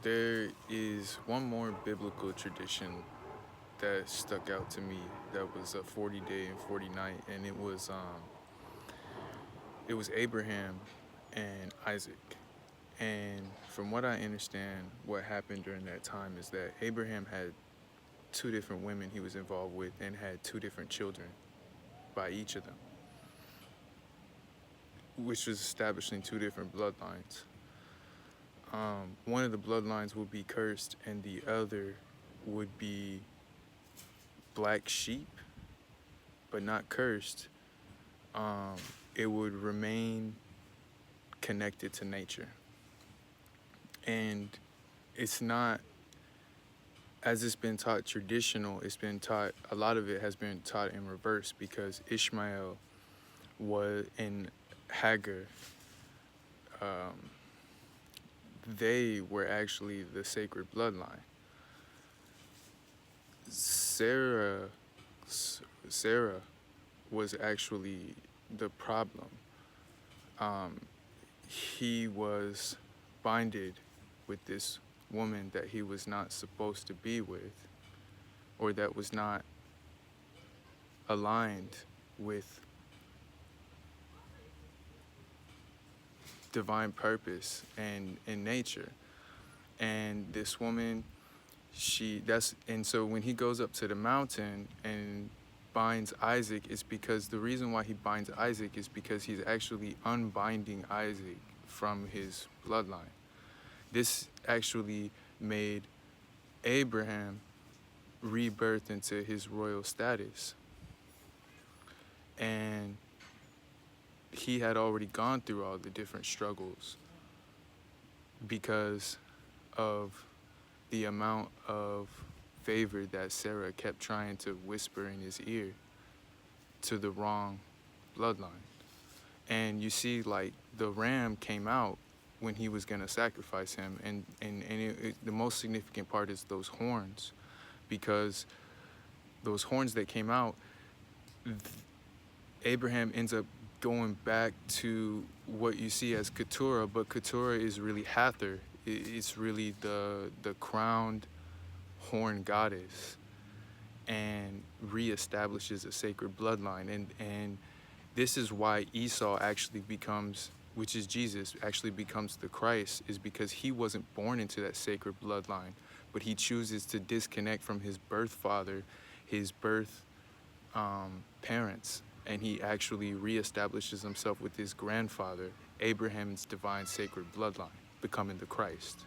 There is one more biblical tradition that stuck out to me that was a 40 day and 40 night, and it was Abraham and Isaac. And from what I understand, what happened during that time is that Abraham had two different women he was involved with and had two different children by each of them, which was establishing two different bloodlines. One of the bloodlines would be cursed, and the other would be black sheep, but not cursed. It would remain connected to nature. And it's not, as it's been taught traditional, it's been taught, a lot of it has been taught in reverse because Ishmael was in Hagar. They were actually the sacred bloodline. Sarah was actually the problem. He was binded with this woman that he was not supposed to be with, or that was not aligned with divine purpose and in nature. And this woman, so when he goes up to the mountain and binds Isaac, is because the reason why he binds Isaac is because he's actually unbinding Isaac from his bloodline. This actually made Abraham rebirth into his royal status. And he had already gone through all the different struggles because of the amount of favor that Sarah kept trying to whisper in his ear to the wrong bloodline. And you see, like, the ram came out when he was going to sacrifice him. And the most significant part is those horns, because those horns that came out, Abraham ends up going back to what you see as Keturah, but Keturah is really Hathor. It's really the crowned horn goddess, and reestablishes a sacred bloodline. And this is why Esau actually becomes, which is Jesus, actually becomes the Christ, is because he wasn't born into that sacred bloodline, but he chooses to disconnect from his birth father, his birth parents, and he actually reestablishes himself with his grandfather, Abraham's divine sacred bloodline, becoming the Christ.